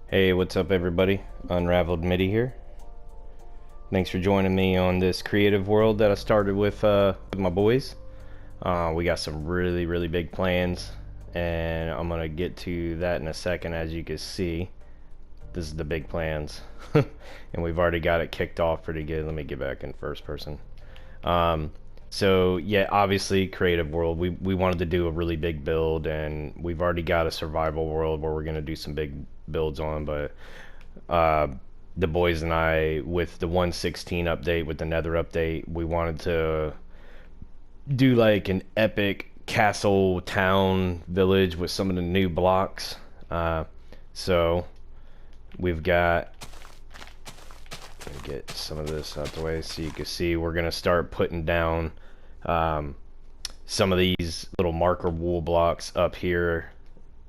Hey, what's up everybody? Unraveled MIDI here. Thanks for joining me on this creative world that I started with my boys. We got some really big plans, and I'm gonna get to that in a second. As you can see, this is the big plans. And we've already got it kicked off pretty good. Let me get back in first person. So yeah, obviously creative world, we wanted to do a really big build, and we've already got a survival world where we're gonna do some big builds on, but uh, the boys and I, with the 1.16 update, with the Nether update, we wanted to do like an epic castle town village with some of the new blocks. So we've got, let me get some of this out the way so you can see. We're gonna start putting down some of these little marker wool blocks up here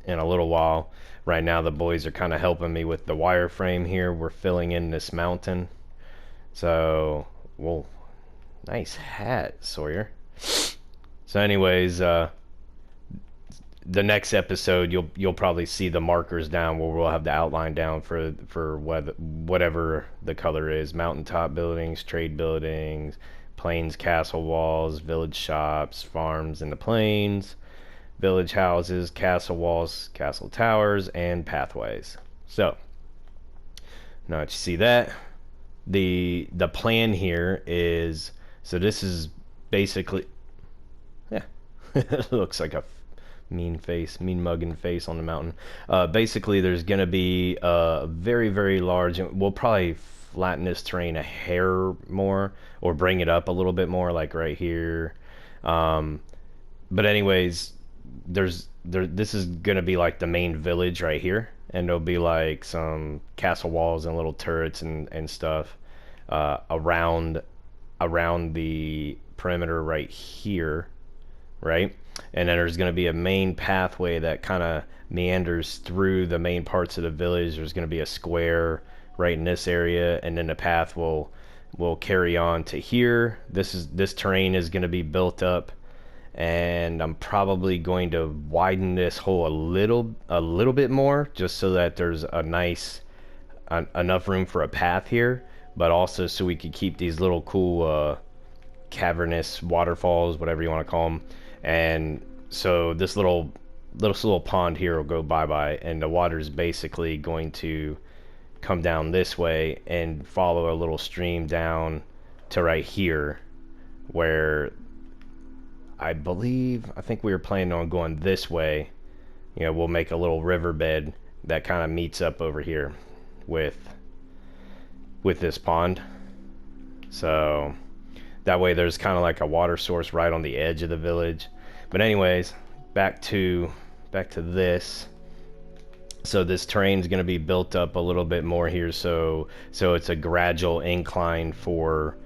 in a little while. Right now the boys are kind of helping me with the wireframe here. We're filling in this mountain. So, well, nice hat, Sawyer. So anyways, the next episode you'll probably see the markers down where we'll have the outline down for whatever the color is: mountaintop buildings, trade buildings, plains castle walls, village shops, farms in the plains, village houses, castle walls, castle towers, and pathways. So now that you see that, the plan here is, so this is basically, yeah, it looks like a mean face, mean mugging face on the mountain. Basically there's gonna be a very large, we'll probably flatten this terrain a hair more or bring it up a little bit more, like right here. But anyways, this is gonna be like the main village right here, and there'll be like some castle walls and little turrets and stuff around the perimeter right here, right? And then there's gonna be a main pathway that kind of meanders through the main parts of the village. There's gonna be a square right in this area, and then the path will carry on to here. This terrain is gonna be built up, and I'm probably going to widen this hole a little bit more, just so that there's a nice enough room for a path here, but also so we could keep these little cool cavernous waterfalls, whatever you want to call them. And so this little pond here will go bye-bye, and the water is basically going to come down this way and follow a little stream down to right here, where I think we were planning on going this way. You know, we'll make a little riverbed that kind of meets up over here with this pond. So that way there's kind of like a water source right on the edge of the village. But anyways, back to this. So this terrain is going to be built up a little bit more here, so it's a gradual incline for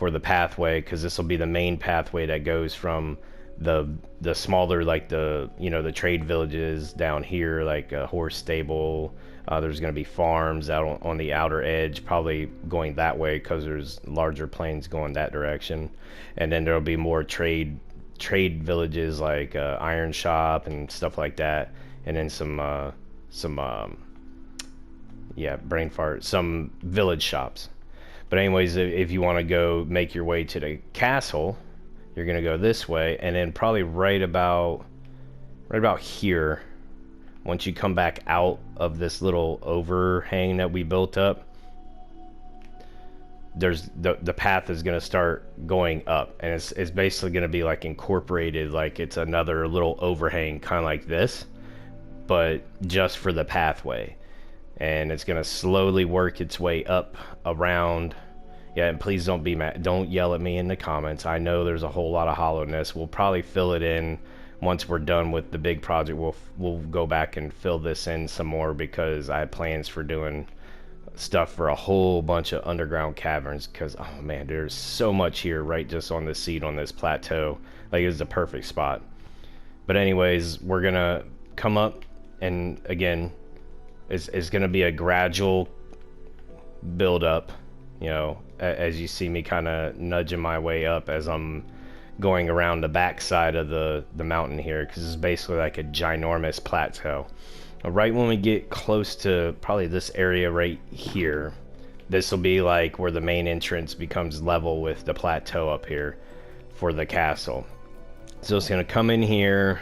the pathway, because this will be the main pathway that goes from the smaller, like the trade villages down here, like a horse stable. There's going to be farms out on the outer edge, probably going that way because there's larger plains going that direction. And then there'll be more trade villages, like iron shop and stuff like that, and then some yeah, brain fart, some village shops. But anyways, if you want to go make your way to the castle, you're gonna go this way, and then probably right about here, once you come back out of this little overhang that we built up, there's the path is gonna start going up, and it's basically gonna be like incorporated, like it's another little overhang, kind of like this, but just for the pathway. And it's gonna slowly work its way up around. Yeah, and please don't be mad, don't yell at me in the comments. I know there's a whole lot of hollowness. We'll probably fill it in once we're done with the big project. We'll go back and fill this in some more, because I have plans for doing stuff for a whole bunch of underground caverns, because oh man, there's so much here, right, just on the seat on this plateau. Like, it's the perfect spot. But anyways, we're gonna come up, and again, it's going to be a gradual build up, you know, as you see me kind of nudging my way up as I'm going around the back side of the mountain here, because it's basically like a ginormous plateau. Right when we get close to probably this area right here, this will be like where the main entrance becomes level with the plateau up here for the castle. So it's gonna come in here.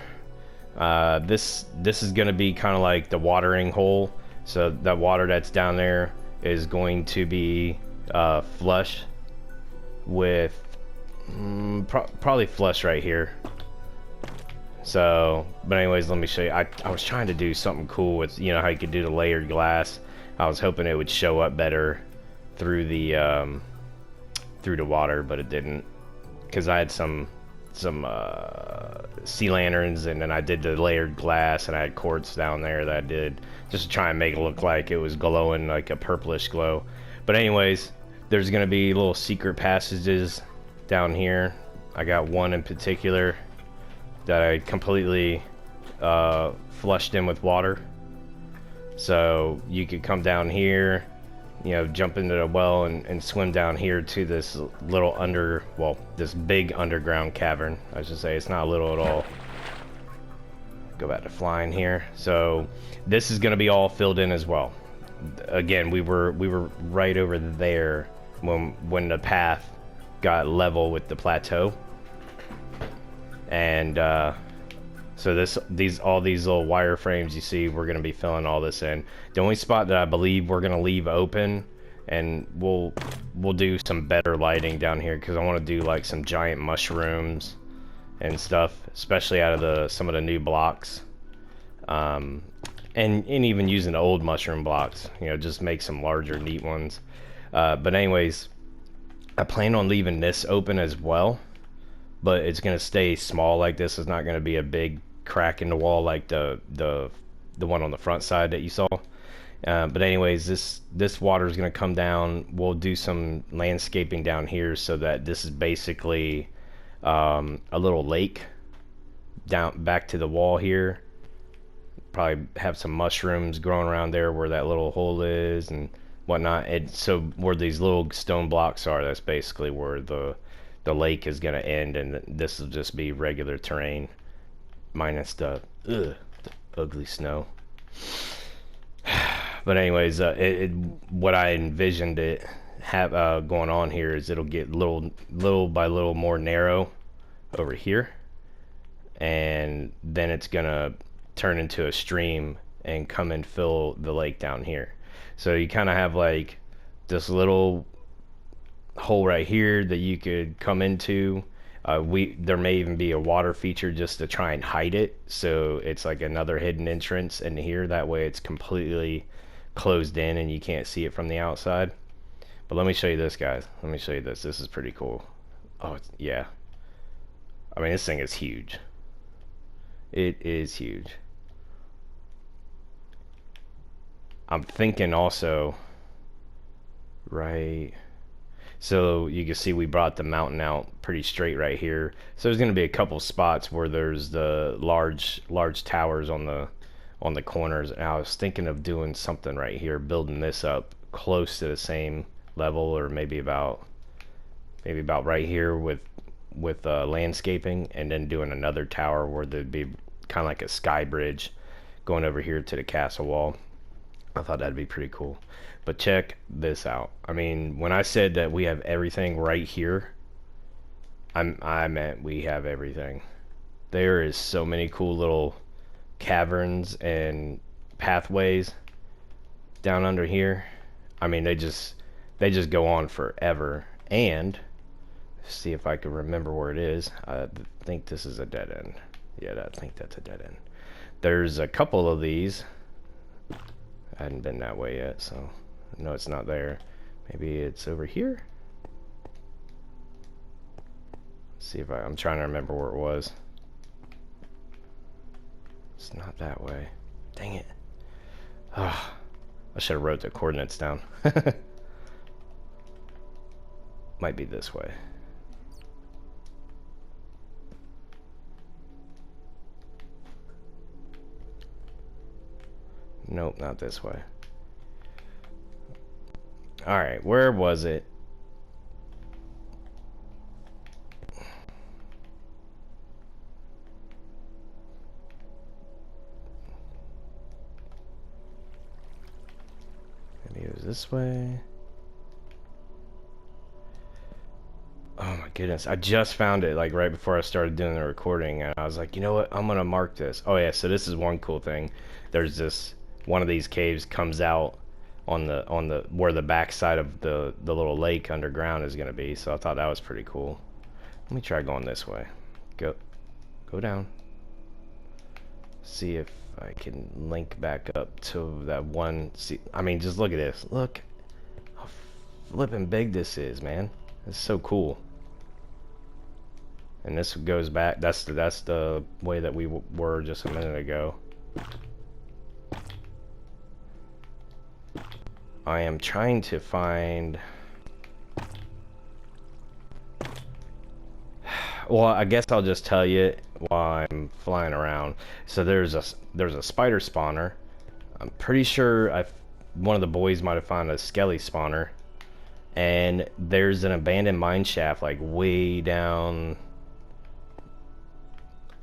This is gonna be kind of like the watering hole. So that water that's down there is going to be flush with probably flush right here. So, but anyways, let me show you. I was trying to do something cool with, you know, how you could do the layered glass. I was hoping it would show up better through the water, but it didn't, because I had some sea lanterns, and then I did the layered glass, and I had quartz down there that I did just to try and make it look like it was glowing, like a purplish glow. But anyways, there's gonna be little secret passages down here. I got one in particular that I completely flushed in with water. So you could come down here, you know, jump into the well and swim down here to this little this big underground cavern. I should say, it's not little at all. Go back to flying here. So this is going to be all filled in as well. Again, we were right over there when the path got level with the plateau. And so all these little wireframes you see, we're going to be filling all this in. The only spot that I believe we're going to leave open, and we'll do some better lighting down here, because I want to do like some giant mushrooms and stuff, especially out of some of the new blocks, and even using the old mushroom blocks, you know, just make some larger neat ones. But anyways, I plan on leaving this open as well, but it's going to stay small like this. It's not going to be a big crack in the wall like the one on the front side that you saw. But anyways, this water is going to come down. We'll do some landscaping down here so that this is basically a little lake down back to the wall here. Probably have some mushrooms growing around there where that little hole is and whatnot. And so where these little stone blocks are, that's basically where the lake is going to end, and this will just be regular terrain minus the ugly snow. But anyways, what I envisioned it going on here is it'll get little by little more narrow over here, and then it's gonna turn into a stream and come and fill the lake down here. So you kind of have like this little hole right here that you could come into. There may even be a water feature just to try and hide it, so it's like another hidden entrance in here. That way it's completely closed in and you can't see it from the outside. But let me show you this, guys. Let me show you this. This is pretty cool. Oh yeah, I mean, this thing is huge. It is huge. I'm thinking also, right, so you can see we brought the mountain out pretty straight right here. So there's going to be a couple spots where there's the large towers on the corners. And I was thinking of doing something right here, building this up close to the same level, or maybe about right here with landscaping, and then doing another tower where there'd be kind of like a sky bridge going over here to the castle wall. I thought that'd be pretty cool. But check this out. I mean, when I said that we have everything right here, I meant we have everything. There is so many cool little caverns and pathways down under here. I mean, they just go on forever. And see if I can remember where it is. I think this is a dead end. Yeah, I think that's a dead end. There's a couple of these. I hadn't been that way yet, so no, it's not there. Maybe it's over here. Let's see if I'm trying to remember where it was. It's not that way. Dang it. Ah, I should have wrote the coordinates down. Might be this way. Nope, not this way. Alright, where was it? this way. Oh my goodness, I just found it like right before I started doing the recording, and I was like, you know what, I'm gonna mark this. Oh yeah, so this is one cool thing. There's this, one of these caves comes out on the where the back side of the little lake underground is gonna be, so I thought that was pretty cool. Let me try going this way. Go down. See if I can link back up to that one. See, I mean, just look at this. Look how flippin' big this is, man. It's so cool. And this goes back. That's the way that we were just a minute ago. I am trying to find. Well, I guess I'll just tell you while I'm flying around. So there's a spider spawner. I'm pretty sure one of the boys might have found a skelly spawner. And there's an abandoned mine shaft like way down.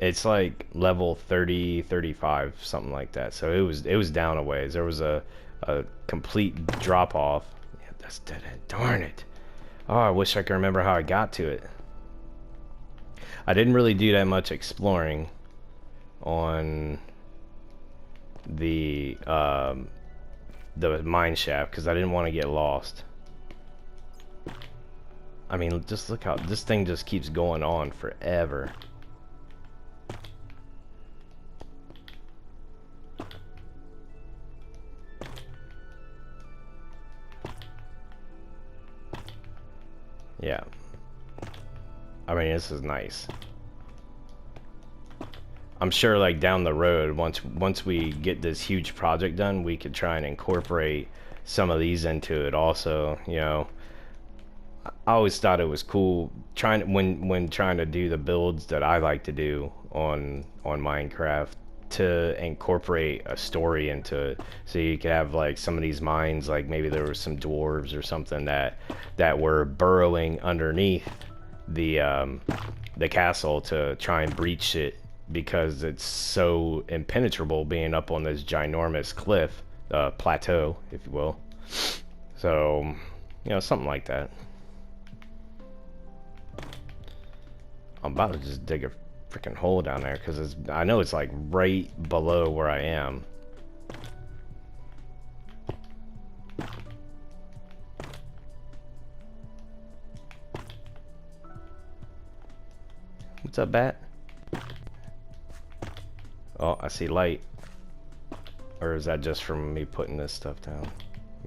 It's like level 30, 35, something like that. So it was down a ways. There was a complete drop off. Yeah, that's dead end. Darn it. Oh, I wish I could remember how I got to it. I didn't really do that much exploring on the mine shaft because I didn't want to get lost. I mean, just look how this thing just keeps going on forever. Yeah. I mean, this is nice. I'm sure like down the road, once we get this huge project done, we could try and incorporate some of these into it also, you know. I always thought it was cool when trying to do the builds that I like to do on Minecraft, to incorporate a story into it. So you could have like some of these mines, like maybe there were some dwarves or something that were burrowing underneath the castle to try and breach it because it's so impenetrable being up on this ginormous cliff, plateau, if you will. So, you know, something like that. I'm about to just dig a freaking hole down there because I know it's like right below where I am. What's up, bat? Oh, I see light. Or is that just from me putting this stuff down?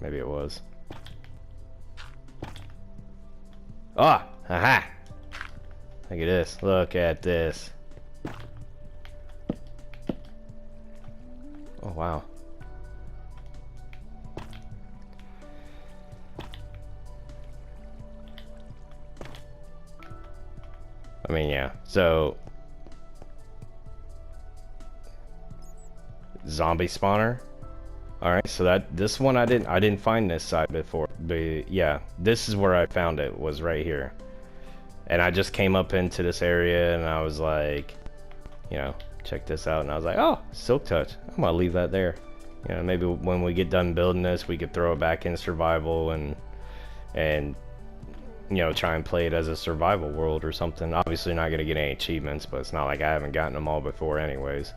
Maybe it was. Ah! Aha! Look at this. Look at this. Oh, wow. I mean, yeah. So, zombie spawner. All right. So this one I didn't find this side before. But yeah, this is where I found it. Was right here. And I just came up into this area and I was like, you know, check this out. And I was like, oh, silk touch. I'm gonna leave that there. You know, maybe when we get done building this, we could throw it back in survival and you know, try and play it as a survival world or something. Obviously not gonna get any achievements, but it's not like I haven't gotten them all before anyways.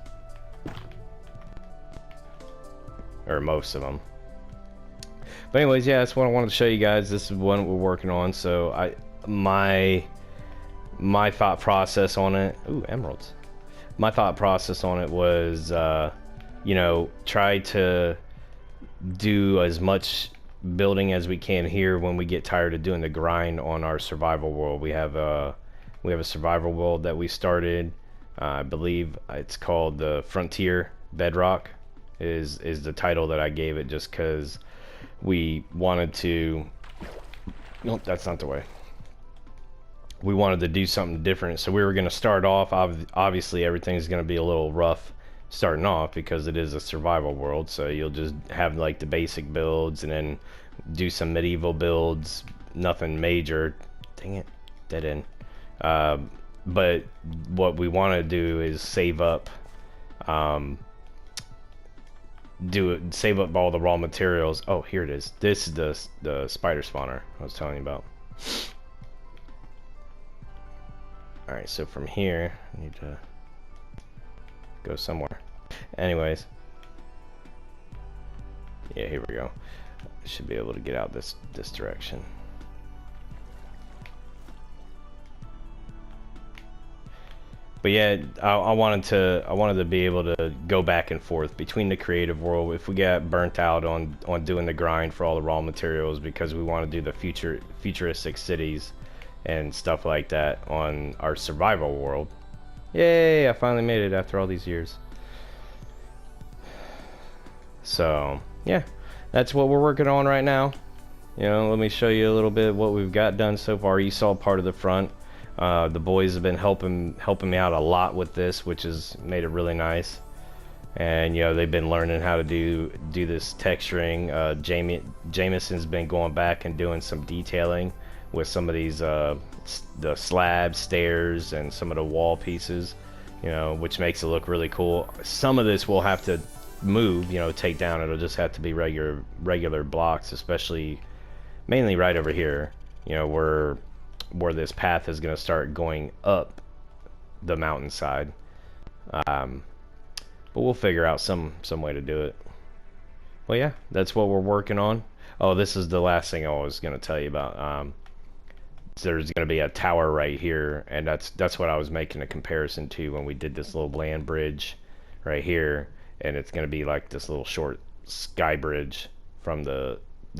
Or most of them. But anyways, yeah, that's what I wanted to show you guys. This is one we're working on. So my thought process on it, ooh, emeralds. My thought process on it was, you know, try to do as much building as we can here when we get tired of doing the grind on our survival world. We have a survival world that we started. I believe it's called the Frontier Bedrock is the title that I gave it, just because we wanted to. Nope, that's not the way. We wanted to do something different, so we were going to start off. Obviously, everything's going to be a little rough starting off because it is a survival world. So you'll just have like the basic builds, and then do some medieval builds. Nothing major. Dang it, dead end. But what we want to do is save up do it, save up all the raw materials. Oh, here it is. This is the spider spawner I was telling you about. All right, so from here, I need to go somewhere. Anyways, yeah, here we go. I should be able to get out this direction. But yeah, I wanted to be able to go back and forth between the creative world if we get burnt out on doing the grind for all the raw materials, because we want to do the futuristic cities and stuff like that on our survival world. Yay, I finally made it after all these years. So yeah, that's what we're working on right now. You know, let me show you a little bit of what we've got done so far. You saw part of the front. The boys have been helping me out a lot with this, which has made it really nice. And you know, they've been learning how to do this texturing. Jameson's been going back and doing some detailing with some of these the slabs, stairs, and some of the wall pieces, you know, which makes it look really cool. Some of this we'll have to move, you know, take down. It'll just have to be regular blocks, especially mainly right over here, you know, where this path is going to start going up the mountainside. But we'll figure out some way to do it. Well, yeah, that's what we're working on. Oh, this is the last thing I was going to tell you about. There's going to be a tower right here, and that's what I was making a comparison to when we did this little land bridge right here, and it's going to be like this little short sky bridge from the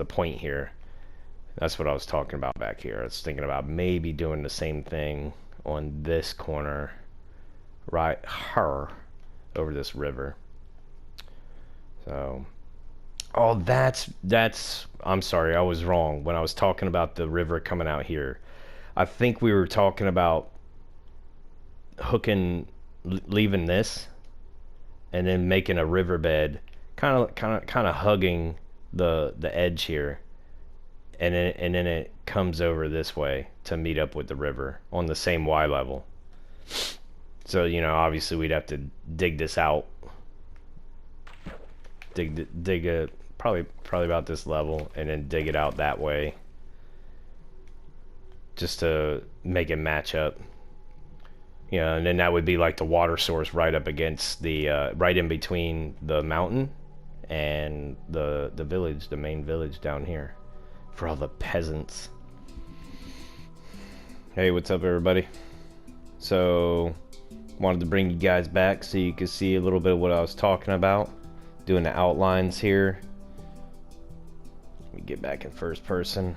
point here. That's what I was talking about back here. I was thinking about maybe doing the same thing on this corner right here over this river. So, oh, that's I'm sorry, I was wrong when I was talking about the river coming out here. I think we were talking about leaving this and then making a riverbed kind of hugging the edge here. And then it comes over this way to meet up with the river on the same Y level. So, you know, obviously we'd have to dig this out. Dig it probably about this level, and then dig it out that way, just to make it match up. You know, and then that would be like the water source right up against the right in between the mountain and the village, the main village down here, for all the peasants. Hey, what's up, everybody? So, wanted to bring you guys back so you could see a little bit of what I was talking about, doing the outlines here. Let me get back in first person.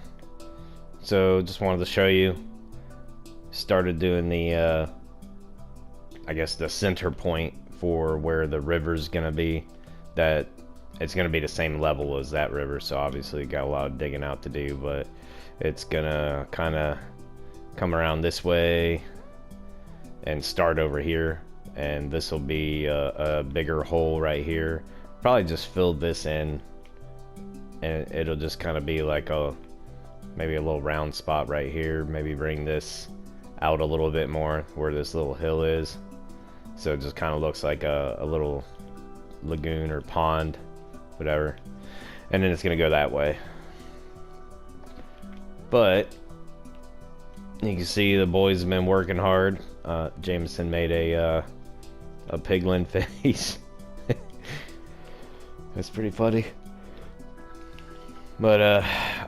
So, just wanted to show you. Started doing the, I guess the center point for where the river's gonna be. That it's gonna be the same level as that river, so obviously got a lot of digging out to do, but it's gonna kind of come around this way and start over here, and this will be a bigger hole right here. Probably just fill this in, and it'll just kind of be like maybe a little round spot right here. Maybe bring this out a little bit more where this little hill is, so it just kind of looks like a little lagoon or pond, whatever. And then it's gonna go that way. But you can see the boys have been working hard. Jameson made a piglin face. That's pretty funny. But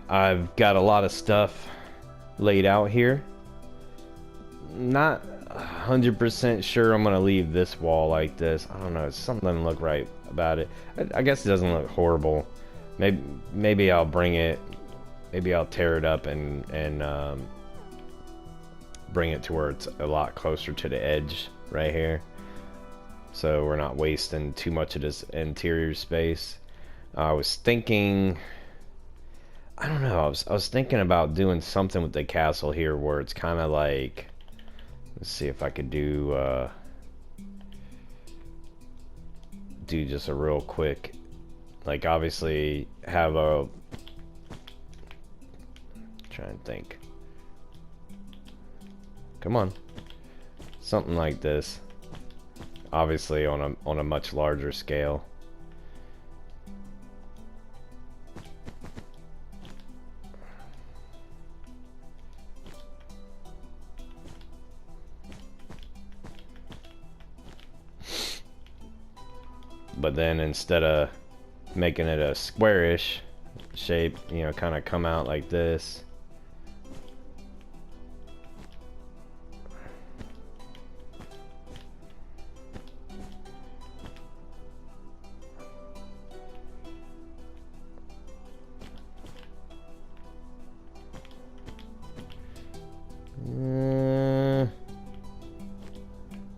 I've got a lot of stuff laid out here. Not 100% sure I'm gonna leave this wall like this. I don't know, something doesn't look right about it. I guess it doesn't look horrible. Maybe I'll bring it. Maybe I'll tear it up and bring it to where it's a lot closer to the edge right here, so we're not wasting too much of this interior space. I was thinking, I don't know, I was thinking about doing something with the castle here where it's kind of like, let's see if I could do just a real quick, like, obviously have a, try and think, come on, something like this, obviously on a much larger scale. but then instead of making it a squarish shape, you know, kind of come out like this.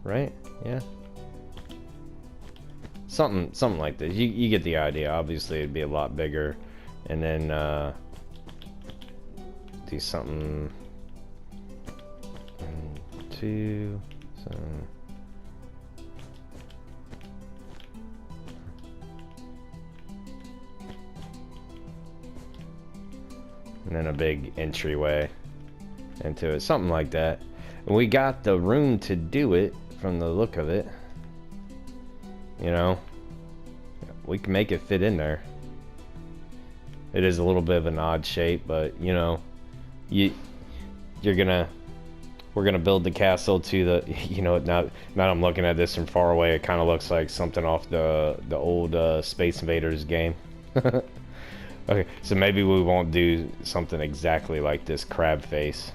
Right? Yeah. Something like this. You get the idea. Obviously, it'd be a lot bigger, and then do something. 1, 2, so. And then a big entryway into it, something like that. And we got the room to do it from the look of it. You know, we can make it fit in there. It is a little bit of an odd shape, but you know, we're gonna build the castle to the, you know, now I'm looking at this from far away, it kind of looks like something off the old Space Invaders game. Okay, so maybe we won't do something exactly like this crab face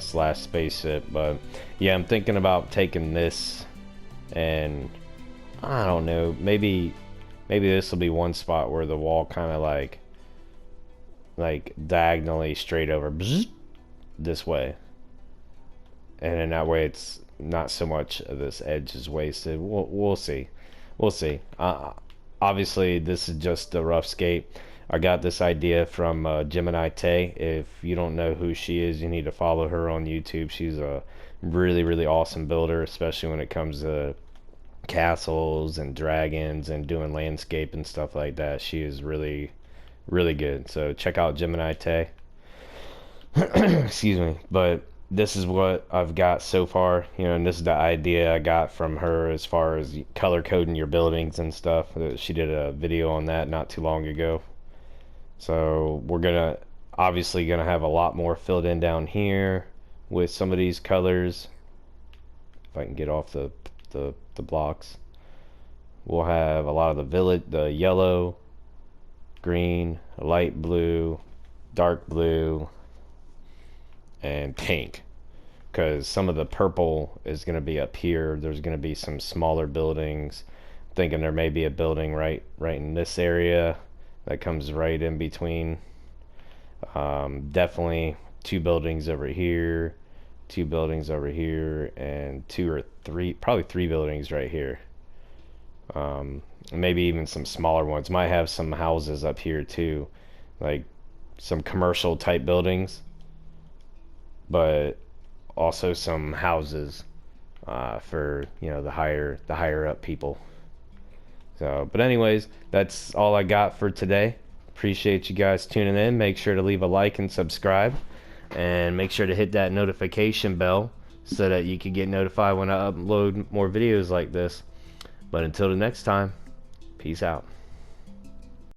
slash spaceship, but yeah, I'm thinking about taking this and I don't know, maybe this will be one spot where the wall kind of like diagonally straight over this way, and in that way it's not so much of this edge is wasted. We'll see. Obviously this is just a rough skate. I got this idea from Gemini Tay. If you don't know who she is, you need to follow her on YouTube. She's a really awesome builder, especially when it comes to castles and dragons and doing landscape and stuff like that. She is really good. So check out Gemini Tay. Excuse me. But this is what I've got so far, you know, and this is the idea I got from her as far as color coding your buildings and stuff. She did a video on that not too long ago. So we're obviously gonna have a lot more filled in down here with some of these colors. If I can get off the blocks, we'll have a lot of the yellow, green, light blue, dark blue, and pink, because some of the purple is going to be up here. There's going to be some smaller buildings. I'm thinking there may be a building right in this area that comes right in between. Definitely 2 buildings over here, 2 buildings over here, and 2 or 3, probably 3 buildings right here. Maybe even some smaller ones. Might have some houses up here too, like some commercial type buildings, but also some houses for, you know, the higher up people. So, but anyways, that's all I got for today. Appreciate you guys tuning in. Make sure to leave a like and subscribe, and make sure to hit that notification bell so that you can get notified when I upload more videos like this. But until the next time, peace out.